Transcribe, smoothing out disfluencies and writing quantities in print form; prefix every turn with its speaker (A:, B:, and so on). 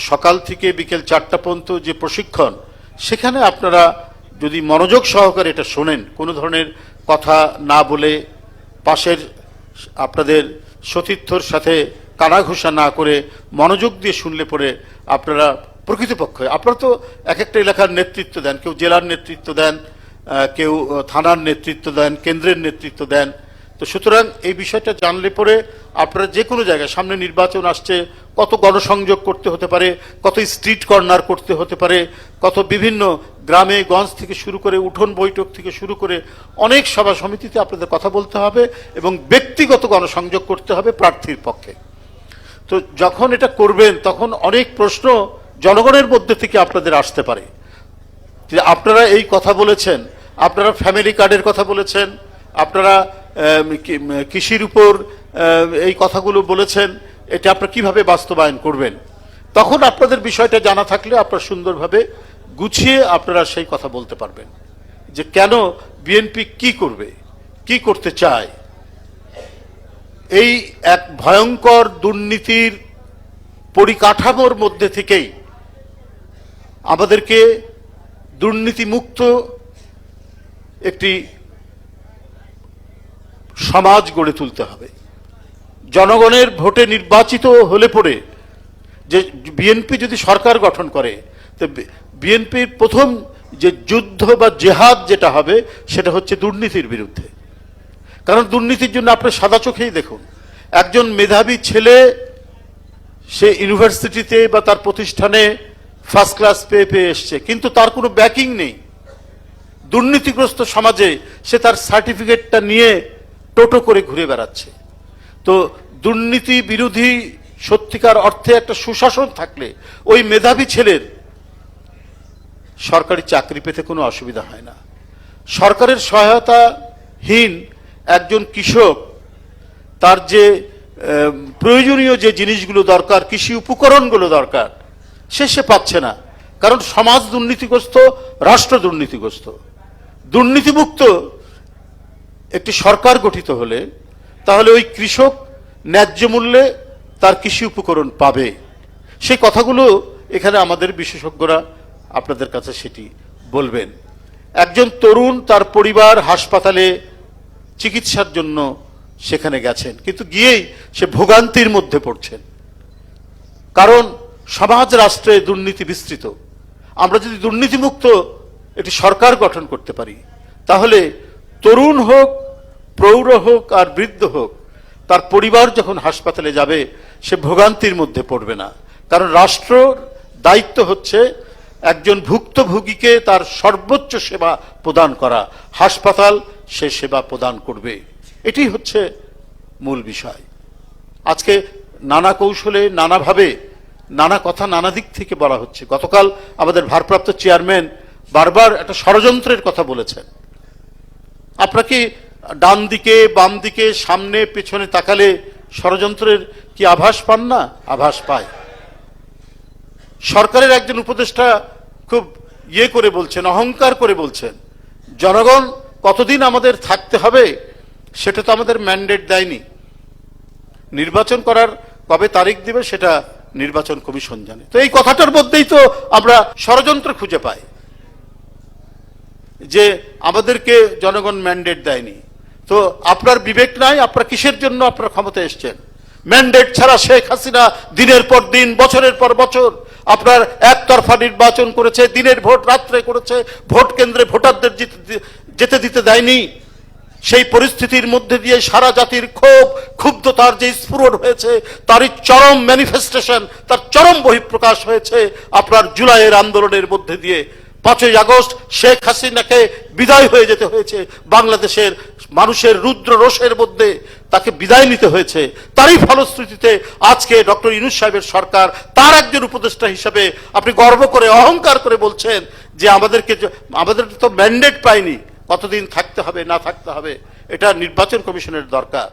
A: সকাল থেকে বিকেল 4টা পর্যন্ত যে প্রশিক্ষণ, সেখানে আপনারা যদি মনোযোগ সহকারে এটা শোনেন, কোনো ধরনের কথা না বলে পাশের আপনাদের সতীর্থর সাথে কানাঘুষা না করে মনোযোগ দিয়ে শুনলে পরে আপনারা প্রকৃতপক্ষে, আপনারা তো এক একটা এলাকার নেতৃত্ব দেন, কেউ জেলার নেতৃত্ব দেন, কেউ থানার নেতৃত্ব দেন, কেন্দ্রের নেতৃত্ব দেন। তো সুতরাং এই বিষয়টা জানলে পরে আপনারা যে কোনো জায়গায়, সামনে নির্বাচন আসছে, কত গণসংযোগ করতে হতে পারে, কত স্ট্রিট কর্নার করতে হতে পারে, কত বিভিন্ন গ্রামে গঞ্জ থেকে শুরু করে উঠোন বৈঠক থেকে শুরু করে অনেক সভা সমিতিতে আপনাদের কথা বলতে হবে এবং ব্যক্তিগত গণসংযোগ করতে হবে প্রার্থীর পক্ষে। তো যখন এটা করবেন তখন অনেক প্রশ্ন জনগণের মধ্যে থেকে আপনাদের আসতে পারে যে আপনারা এই কথা বলেছেন, আপনারা ফ্যামিলি কার্ডের কথা বলেছেন, আপনারা কৃষির উপর এই কথাগুলো বলেছেন, এটা আপনারা কিভাবে বাস্তবায়ন করবেন। তখন আপনাদের বিষয়টা জানা থাকলে আপনারা সুন্দরভাবে গুছিয়ে আপনারা সেই কথা বলতে পারবেন যে কেন বিএনপি কি করবে, কি করতে চায়। এই এক ভয়ঙ্কর দুর্নীতির পরিকাঠামোর মধ্যে থেকেই আমাদেরকে দুর্নীতিমুক্ত একটি সমাজ গড়ে তুলতে হবে। জনগণের ভোটে নির্বাচিত হলে পরে যে বিএনপি যদি সরকার গঠন করে, তো বিএনপির প্রথম যে যুদ্ধ বা জেহাদ যেটা হবে সেটা হচ্ছে দুর্নীতির বিরুদ্ধে। কারণ দুর্নীতির জন্য আপনি সাদা চোখেই দেখুন, একজন মেধাবী ছেলে সে ইউনিভার্সিটিতে বা তার প্রতিষ্ঠানে ফার্স্ট ক্লাস পেয়ে এসছে, কিন্তু তার কোনো ব্যাকিং নেই। দুর্নীতিগ্রস্ত সমাজে সে তার সার্টিফিকেটটা নিয়ে টোটো করে ঘুরে বেড়াচ্ছে। তো দুর্নীতি বিরোধী সত্যিকার অর্থে একটা সুশাসন থাকলে ওই মেধাবী ছেলের সরকারি চাকরি পেতে কোনো অসুবিধা হয় না। সরকারের সহায়তাহীন একজন কৃষক তার যে প্রয়োজনীয় যে জিনিসগুলো দরকার, কৃষি উপকরণগুলো দরকার, সে পাচ্ছে না। কারণ সমাজ দুর্নীতিগ্রস্ত, রাষ্ট্র দুর্নীতিগ্রস্ত। দুর্নীতিমুক্ত একটি সরকার গঠিত হলে তাহলে ওই কৃষক ন্যায্য মূল্যে তার কৃষি উপকরণ পাবে। সেই কথাগুলো এখানে আমাদের বিশেষজ্ঞরা আপনাদের কাছে সেটি বলবেন। একজন তরুণ তার পরিবার হাসপাতালে চিকিৎসার জন্য সেখানে গেছেন, কিন্তু গিয়েই সে ভোগান্তির মধ্যে পড়ছেন, কারণ সমাজ রাষ্ট্রে দুর্নীতি বিস্তৃত। আমরা যদি দুর্নীতিমুক্ত একটি সরকার গঠন করতে পারি তাহলে তরুণ হোক, প্রৌঢ় হোক আর বৃদ্ধ হোক, তার পরিবার যখন হাসপাতালে যাবে সে ভোগান্তির মধ্যে পড়বে না। কারণ রাষ্ট্রর দায়িত্ব হচ্ছে একজন ভুক্তভোগীকে তার সর্বোচ্চ সেবা প্রদান করা, হাসপাতাল সে সেবা প্রদান করবে। এটি হচ্ছে মূল বিষয়। আজকে নানা কৌশলে, নানাভাবে, নানা কথা নানা দিক থেকে বলা হচ্ছে। গতকাল আমাদের ভারপ্রাপ্ত চেয়ারম্যান বারবার একটা ষড়যন্ত্রের কথা বলেছেন। আপনারা কি ডান দিকে, বাম দিকে, সামনে পেছনে তাকালে ষড়যন্ত্রের কি আভাস পান না? আভাস পায়। সরকারের একজন উপদেষ্টা খুব করে বলছেন, অহংকার করে বলছেন, জনগণ কতদিন আমাদের থাকতে হবে সেটা তো আমাদের ম্যান্ডেট দেয়নি। নির্বাচন করার কবে তারিখ দিবে সেটা নির্বাচন কমিশন জানে। তো এই কথাটার মধ্যেই তো আমরা ষড়যন্ত্র খুঁজে পাই যে আমাদেরকে জনগণ ম্যান্ডেট দেয়নি। তো আপনার বিবেক নাই? আপনারা কিসের জন্য আপনারা ক্ষমতায় এসছেন? ম্যান্ডেট ছাড়া শেখ হাসিনা দিনের পর দিন, বছরের পর বছর আপনার একতরফা নির্বাচন করেছে, দিনের ভোট রাত্রে করেছে, ভোট কেন্দ্রে ভোটারদের যেতে দিতে দেয়নি। সেই পরিস্থিতির মধ্যে দিয়ে সারা জাতির ক্ষুব্ধতার যে স্ফুরণ হয়েছে, তারই চরম ম্যানিফেস্টেশন, তার চরম বহিঃপ্রকাশ হয়েছে আপনার জুলাইয়ের আন্দোলনের মধ্যে দিয়ে। 5ই আগস্ট শেখ হাসিনাকে বিদায় হয়ে যেতে হয়েছে, বাংলাদেশের মানুষের রুদ্র রোষের মধ্যে তাকে বিদায় নিতে হয়েছে। তারই ফলশ্রুতিতে আজকে ডক্টর ইউনূস সাহেবের সরকার, তার একজন উপদেষ্টা হিসেবে আপনি গর্ব করে, অহংকার করে বলছেন যে আমাদের তো ম্যান্ডেট পাইনি, কতদিন থাকতে হবে না থাকতে হবে এটা নির্বাচন কমিশনের দরকার।